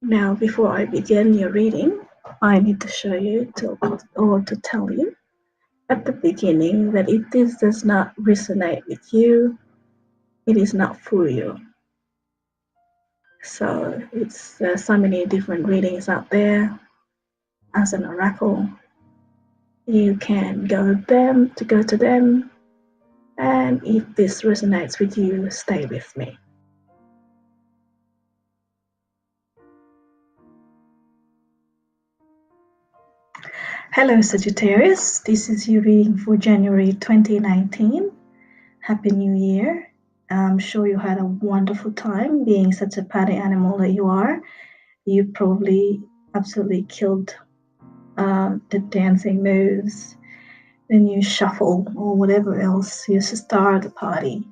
Now, before I begin your reading, I need to show you to tell you at the beginning that if this does not resonate with you, it is not for you. So there's so many different readings out there. As an oracle, you can go to them, and if this resonates with you, stay with me. Hello Sagittarius, this is your reading for January 2019. Happy New Year. I'm sure you had a wonderful time being such a party animal that you are. You probably absolutely killed the dancing moves, the new shuffle, or whatever else you star the party.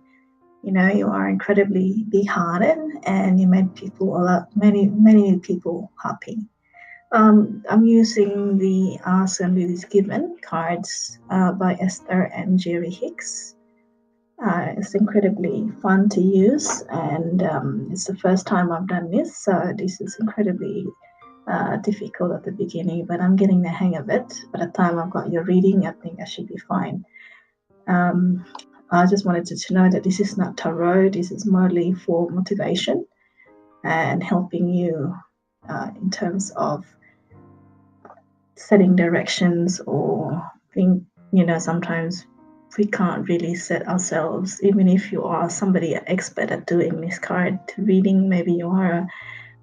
You know, you are incredibly big-hearted and you made many people happy. I'm using the Ask and Lily's Given cards by Esther and Jerry Hicks. It's incredibly fun to use, and it's the first time I've done this, so this is incredibly difficult at the beginning, but I'm getting the hang of it. By the time I've got your reading, I think I should be fine. I just wanted to know that this is not tarot. This is mostly for motivation and helping you in terms of setting directions, or sometimes we can't really set ourselves, even if you are somebody expert at doing this card reading. Maybe you are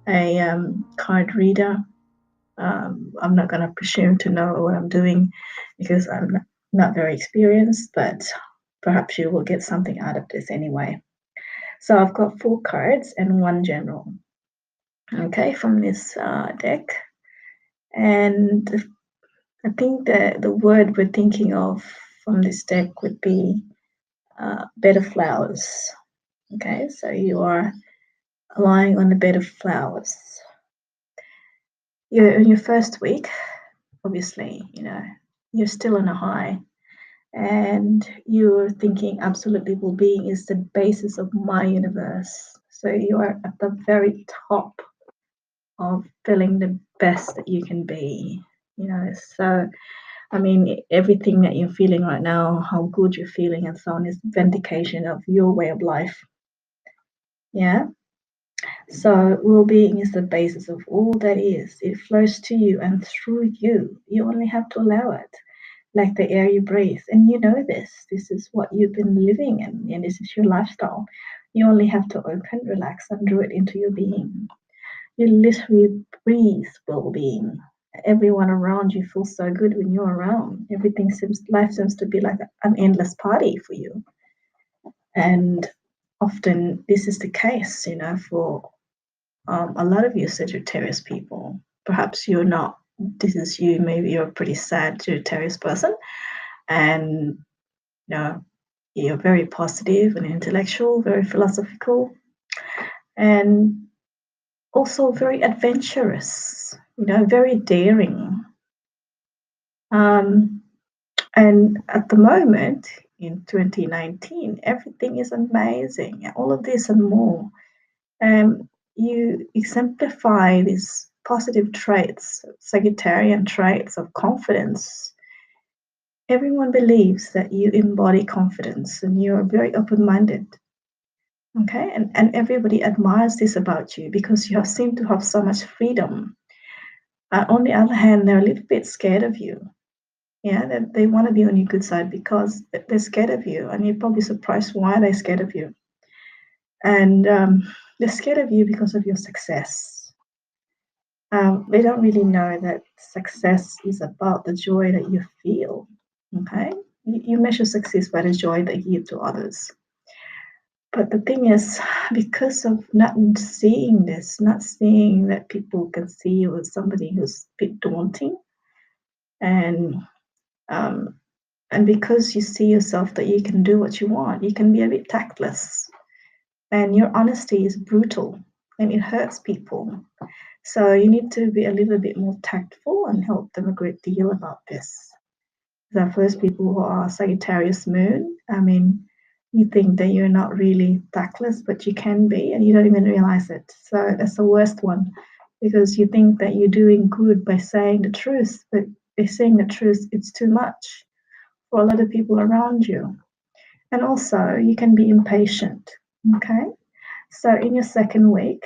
a card reader. I'm not going to presume to know what I'm doing because I'm not very experienced, but perhaps you will get something out of this anyway. So I've got 4 cards and 1 general, okay, from this deck. And I think that the word we're thinking of from this deck would be bed of flowers. Okay, so you are lying on a bed of flowers. You're in your first week, obviously, you're still on a high, and you're thinking absolutely well-being is the basis of my universe. So you are at the very top of feeling the best that you can be, so I mean, everything that you're feeling right now, how good you're feeling and so on, is vindication of your way of life. Yeah. So well-being is the basis of all that is. It flows to you and through you. You only have to allow it, like the air you breathe. And you know this. This is what you've been living in, and this is your lifestyle. You only have to open, relax, and draw it into your being. You literally breathe well-being. Everyone around you feels so good when you're around. Life seems to be like an endless party for you. And often this is the case, for a lot of you Sagittarius people. Perhaps you're not, this is you, maybe you're a pretty sad Sagittarius person, and you're very positive and intellectual, very philosophical, and also very adventurous, very daring. And at the moment in 2019, everything is amazing, all of this and more. You exemplify these positive traits, Sagittarian traits of confidence. Everyone believes that you embody confidence and you're very open-minded. Okay, and everybody admires this about you because you seem to have so much freedom. On the other hand, they're a little bit scared of you. Yeah, they want to be on your good side because they're scared of you, and you're probably surprised why they're scared of you. And they're scared of you because of your success. They don't really know that success is about the joy that you feel. Okay, you measure success by the joy that you give to others. But the thing is, because of not seeing this, not seeing that people can see you as somebody who's a bit daunting, and because you see yourself that you can do what you want, you can be a bit tactless, and your honesty is brutal and it hurts people. So you need to be a little bit more tactful and help them a great deal about this. The first people who are Sagittarius moon, I mean, you think that you're not really tactless, but you can be, and you don't even realize it. So that's the worst one. because you think that you're doing good by saying the truth, but by saying the truth, it's too much for a lot of people around you. And also, you can be impatient. Okay. So, in your second week,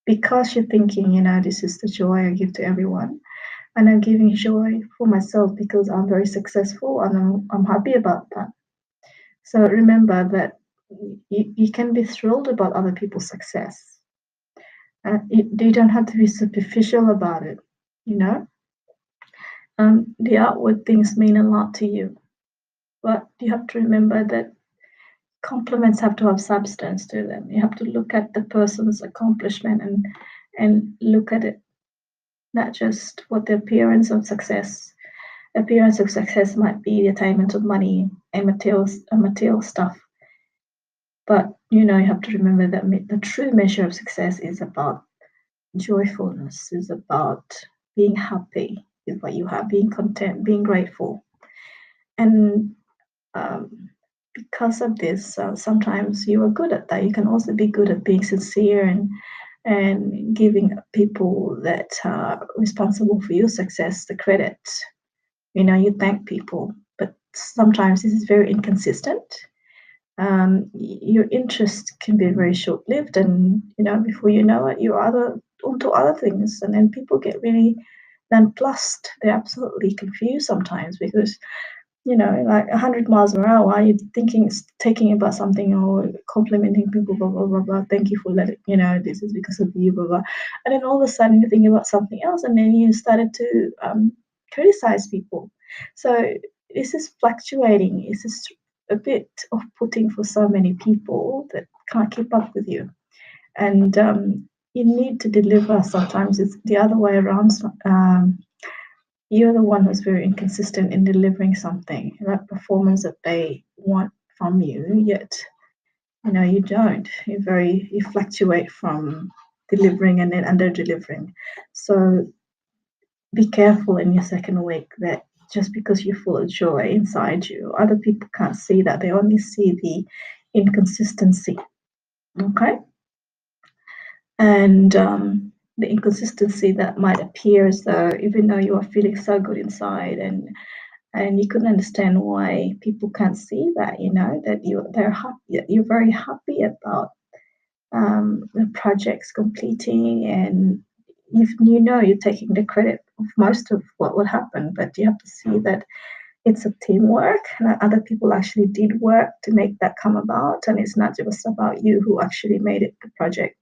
because you're thinking, this is the joy I give to everyone, and I'm giving joy for myself because I'm very successful and I'm happy about that. So, remember that you can be thrilled about other people's success. You don't have to be superficial about it, you know. The outward things mean a lot to you, but you have to remember that compliments have to have substance to them. You have to look at the person's accomplishment and look at it, not just what the appearance of success. Appearance of success might be the attainment of money and material stuff, but you have to remember that the true measure of success is about joyfulness, is about being happy with what you have, being content, being grateful. And because of this, sometimes you are good at that. You can also be good at being sincere and giving people that are responsible for your success the credit. You thank people, but sometimes this is very inconsistent. Your interest can be very short-lived, and before you know it, you're onto other things, and then people get really nonplussed. They're absolutely confused sometimes because like 100 miles per hour, you're taking about something or complimenting people, blah blah blah blah. Thank you for letting this is because of you, blah blah. And then all of a sudden you're thinking about something else, and then you started to criticize people. So this is fluctuating. This is a bit off-putting for so many people that can't keep up with you, and you need to deliver. Sometimes it's the other way around. You're the one who's very inconsistent in delivering something, that performance that they want from you, yet you don't. You fluctuate from delivering and then under delivering. So be careful in your second week that just because you're full of joy inside you, other people can't see that. They only see the inconsistency. Okay? And the inconsistency that might appear as though, even though you are feeling so good inside, and you couldn't understand why people can't see that, that you're very happy about the projects completing, and you're taking the credit of most of what would happen, but you have to see that it's a teamwork, and other people actually did work to make that come about, and it's not just about you who actually made the project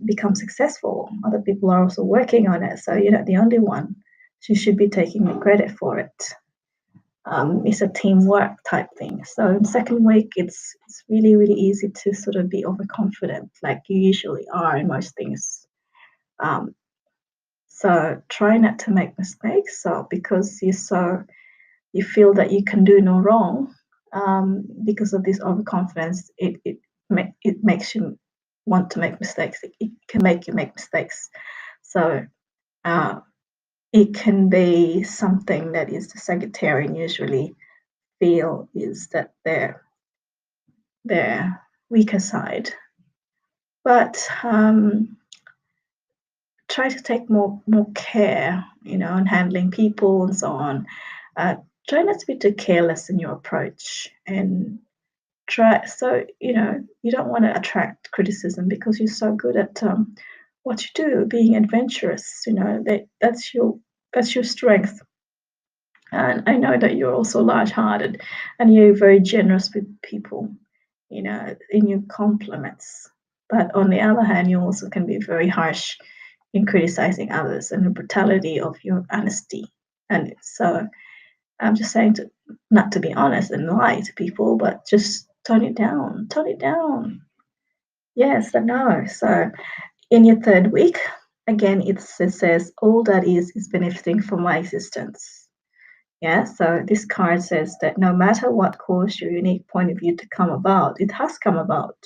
become successful. Other people are also working on it, so you're not the only one. So you should be taking the credit for it. It's a teamwork type thing. So in second week, it's really, really easy to sort of be overconfident, like you usually are in most things. So try not to make mistakes. So because you feel that you can do no wrong, because of this overconfidence, it makes you want to make mistakes. It can make you make mistakes. So it can be something that is the Sagittarian usually feel is that their weaker side. But try to take more care, in handling people and so on. Try not to be too careless in your approach, and you don't want to attract criticism because you're so good at what you do, being adventurous. That's your strength. And I know that you're also large-hearted, and you're very generous with people, in your compliments. But on the other hand, you also can be very harsh in criticizing others, and the brutality of your honesty. And so I'm just saying not to be honest and lie to people, but just tone it down. Tone it down. Yes, I know. So in your third week, again, it says all that is benefiting from my existence. Yeah, so this card says that no matter what caused your unique point of view to come about, it has come about.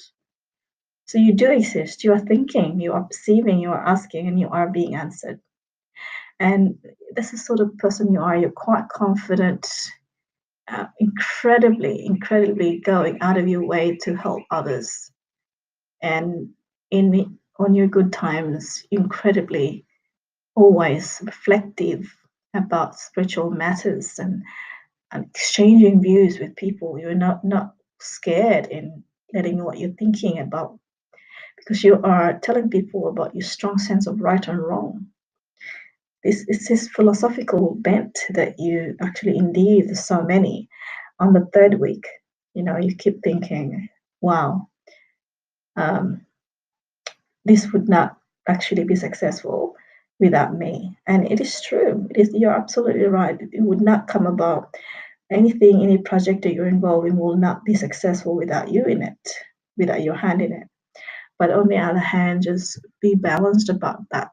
So you do exist, you are thinking, you are perceiving, you are asking, and you are being answered. And this is sort of person you are. You're quite confident, incredibly going out of your way to help others. And in on your good times, incredibly always reflective about spiritual matters and exchanging views with people. You're not scared in letting what you're thinking about, because you are telling people about your strong sense of right and wrong. This is this philosophical bent that you actually indeed, there's so many. On the third week, you keep thinking, wow, um, this would not actually be successful without me. And it is true. You're absolutely right. It would not come about. Anything, any project that you're involved in will not be successful without you in it, without your hand in it. But on the other hand, just be balanced about that,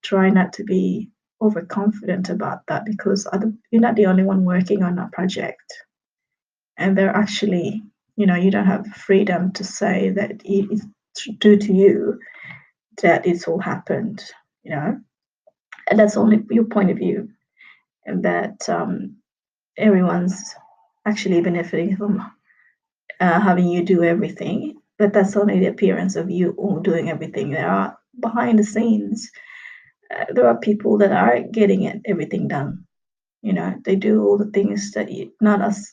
Try not to be overconfident about that, because you're not the only one working on that project. And they're actually, you don't have freedom to say that it's due to you that it's all happened, and that's only your point of view, and that everyone's actually benefiting from having you do everything, but that's only the appearance of you all doing everything. There are behind the scenes, there are people that are getting everything done. They do all the things that not as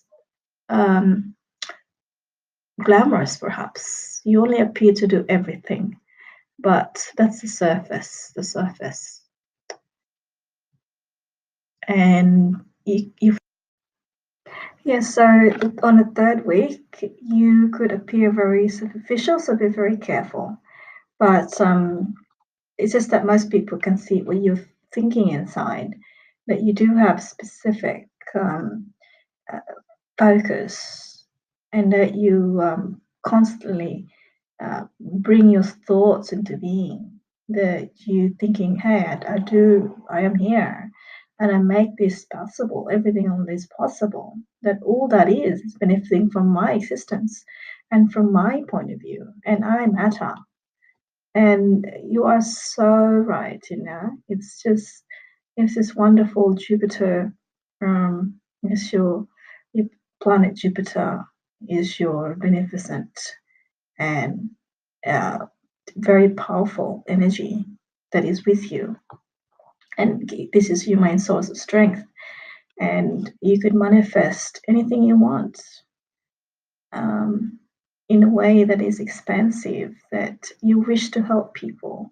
um, glamorous, perhaps. You only appear to do everything, but that's the surface. And you yes, so on the third week, you could appear very superficial, so be very careful. But it's just that most people can see what you're thinking inside, that you do have specific uh, focus, and that you constantly bring your thoughts into being, that you thinking, hey, I am here, and I make this possible, everything on this possible, that all that is benefiting from my existence and from my point of view, and I matter. And you are so right, it's this wonderful Jupiter, is your planet. Jupiter is your beneficent and uh, very powerful energy that is with you. And this is your main source of strength. And you could manifest anything you want in a way that is expansive, that you wish to help people.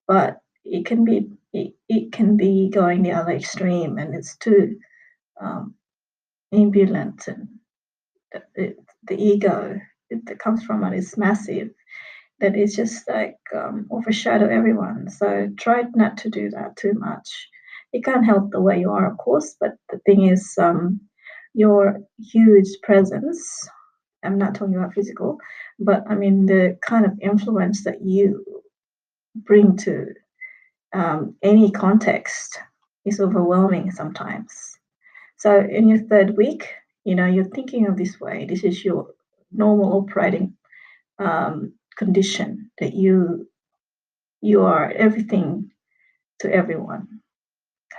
But it can be going the other extreme, and it's too ambivalent, and the ego that comes from it is massive, that is just like overshadow everyone. So try not to do that too much. You can't help the way you are, of course, but the thing is, your huge presence, I'm not talking about physical, but I mean the kind of influence that you bring to any context is overwhelming sometimes. So in your third week, you're thinking of this way. This is your normal operating condition, that you are everything to everyone.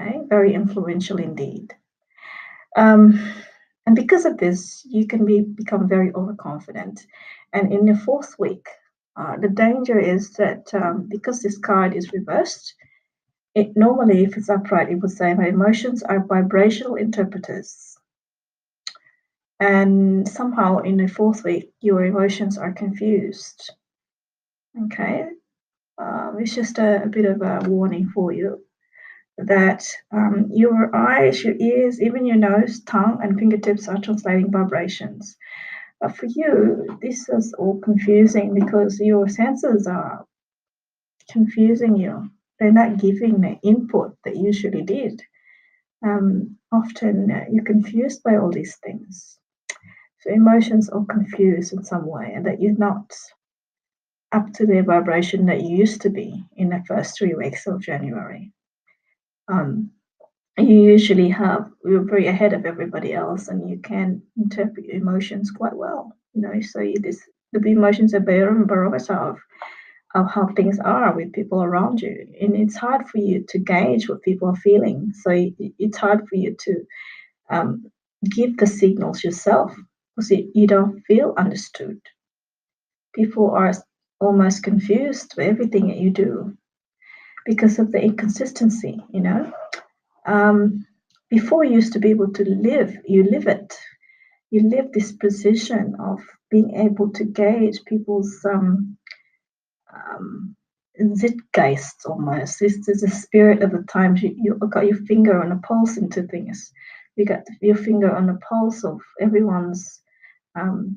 Okay, very influential indeed. And because of this, you can become very overconfident. And in the fourth week, the danger is that because this card is reversed, it normally, if it's upright, it would say my emotions are vibrational interpreters. And somehow in the fourth week, your emotions are confused. Okay, it's just a bit of a warning for you that your eyes, your ears, even your nose, tongue, and fingertips are translating vibrations. But for you, this is all confusing because your senses are confusing you. They're not giving the input that you usually did. Often you're confused by all these things. So emotions are confused in some way, and that you're not up to the vibration that you used to be in the first 3 weeks of January. You usually you're very ahead of everybody else, and you can interpret your emotions quite well. So the emotions are barometer of how things are with people around you, and it's hard for you to gauge what people are feeling. So it's hard for you to give the signals yourself, because you don't feel understood. People are almost confused with everything that you do because of the inconsistency, Before you used to be able to live, you live it. You live this position of being able to gauge people's um, zeitgeist almost. This is the spirit of the times. You got your finger on a pulse into things. You got your finger on the pulse of everyone's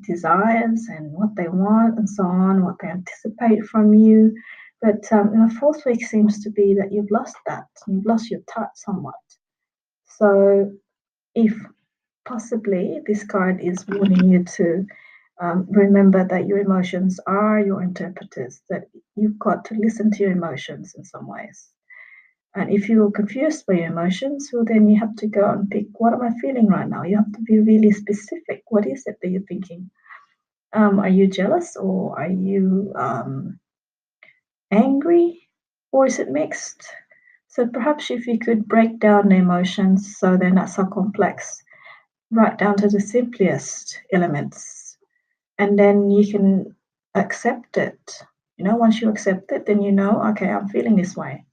desires and what they want and so on, what they anticipate from you. But in the fourth week seems to be that you've lost that. You've lost your touch somewhat. So if possibly this card is warning you to remember that your emotions are your interpreters, that you've got to listen to your emotions in some ways. And if you're confused by your emotions, well, then you have to go and pick, what am I feeling right now? You have to be really specific. What is it that you're thinking? Are you jealous, or are you angry, or is it mixed? So perhaps if you could break down the emotions so they're not so complex, right down to the simplest elements, and then you can accept it. Once you accept it, then okay, I'm feeling this way.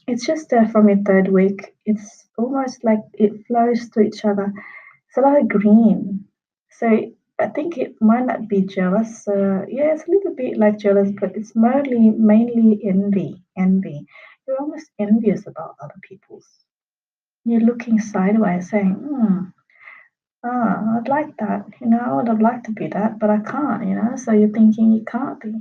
It's just from your third week, it's almost like it flows to each other. It's a lot of green. So I think it might not be jealous. Yeah, it's a little bit like jealous, but it's mainly envy. Envy. You're almost envious about other people's. You're looking sideways, saying, I'd like that. I would have liked to be that, but I can't. So you're thinking you can't be.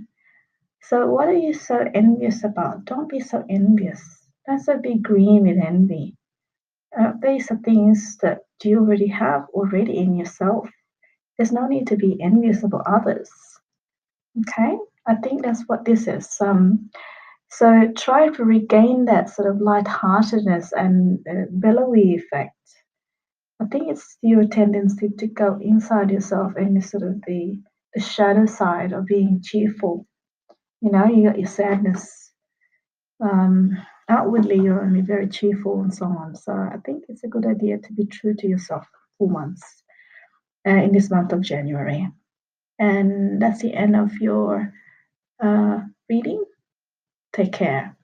So what are you so envious about? Don't be so envious. Don't so be green with envy. These are things that you already have already in yourself. There's no need to be envious about others. Okay? I think that's what this is. So try to regain that sort of lightheartedness and billowy effect. I think it's your tendency to go inside yourself and sort of the shadow side of being cheerful. You got your sadness. Outwardly, you're only very cheerful and so on. So I think it's a good idea to be true to yourself for once in this month of January. And that's the end of your reading. Take care.